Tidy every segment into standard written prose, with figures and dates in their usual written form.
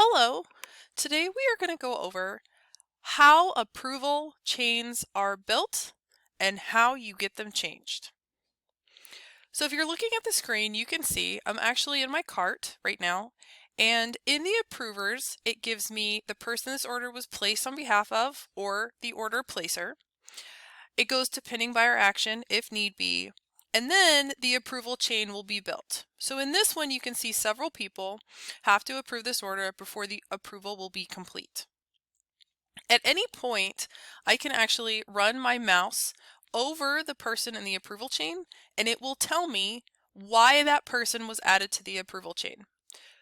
Hello. Today we are going to go over how approval chains are built and how you get them changed. So if you're looking at the screen, you can see I'm actually in my cart right now. And in the approvers, it gives me the person this order was placed on behalf of or the order placer. It goes to pending buyer action if need be. And then the approval chain will be built. So in this one, you can see several people have to approve this order before the approval will be complete. At any point, I can actually run my mouse over the person in the approval chain, and it will tell me why that person was added to the approval chain.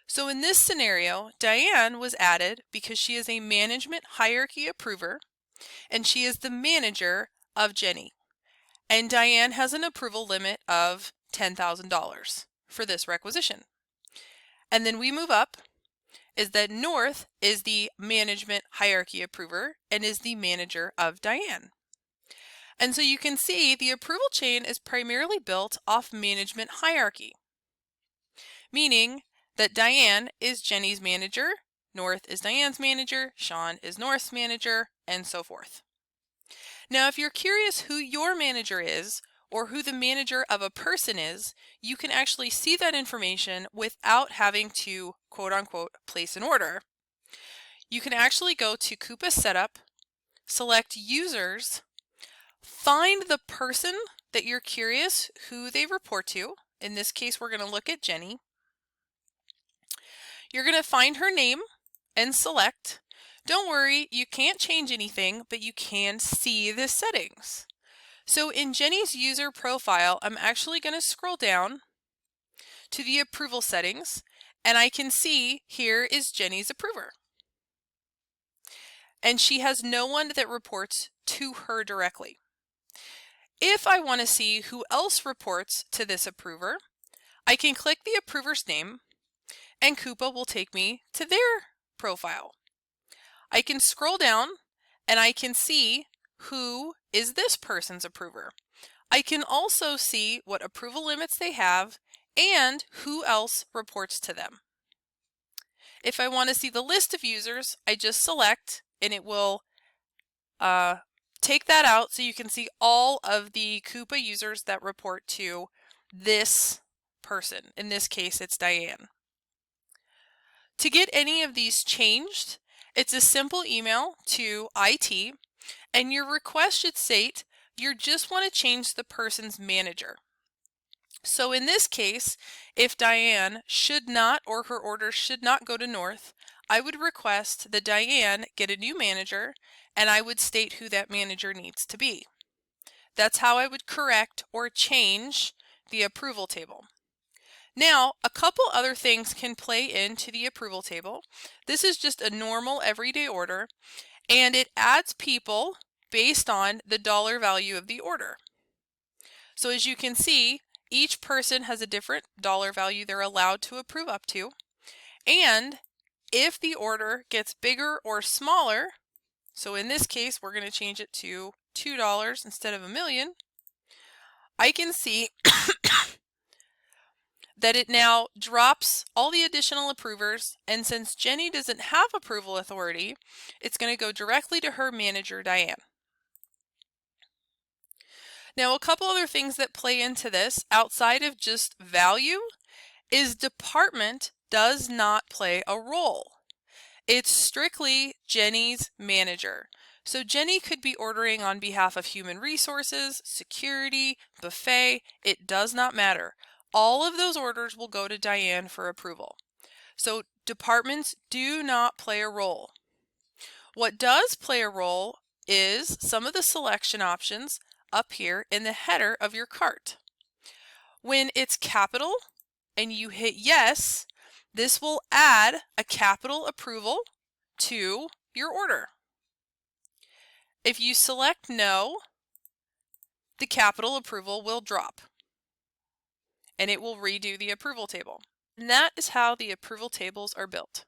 So in this scenario, Diane was added because she is a management hierarchy approver, and she is the manager of Jenny. And Diane has an approval limit of $10,000 for this requisition. And then we move up is that North is the management hierarchy approver and is the manager of Diane. And so you can see the approval chain is primarily built off management hierarchy, meaning that Diane is Jenny's manager, North is Diane's manager, Sean is North's manager, and so forth. Now, if you're curious who your manager is or who the manager of a person is, you can actually see that information without having to quote unquote place an order. You can actually go to Coupa Setup, select Users, find the person that you're curious who they report to. In this case, we're going to look at Jenny. You're going to find her name and select. Don't worry, you can't change anything, but you can see the settings. So in Jenny's user profile, I'm actually going to scroll down to the approval settings, and I can see here is Jenny's approver. And she has no one that reports to her directly. If I want to see who else reports to this approver, I can click the approver's name, and Coupa will take me to their profile. I can scroll down and I can see who is this person's approver. I can also see what approval limits they have and who else reports to them. If I want to see the list of users, I just select and it will take that out so you can see all of the Coupa users that report to this person. In this case, it's Diane. To get any of these changed, it's a simple email to IT, and your request should state you just want to change the person's manager. So in this case, if Diane should not or her order should not go to North, I would request that Diane get a new manager, and I would state who that manager needs to be. That's how I would correct or change the approval table. Now, a couple other things can play into the approval table. This is just a normal everyday order, and it adds people based on the dollar value of the order. So as you can see, each person has a different dollar value they're allowed to approve up to. And if the order gets bigger or smaller, so in this case, we're going to change it to $2 instead of $1 million, I can see that it now drops all the additional approvers, and since Jenny doesn't have approval authority, it's going to go directly to her manager, Diane. Now, a couple other things that play into this outside of just value is department does not play a role. It's strictly Jenny's manager. So Jenny could be ordering on behalf of human resources, security, buffet. It does not matter. All of those orders will go to Diane for approval. So departments do not play a role. What does play a role is some of the selection options up here in the header of your cart. When it's capital and you hit yes, this will add a capital approval to your order. If you select no, the capital approval will drop and it will redo the approval table. And that is how the approval tables are built.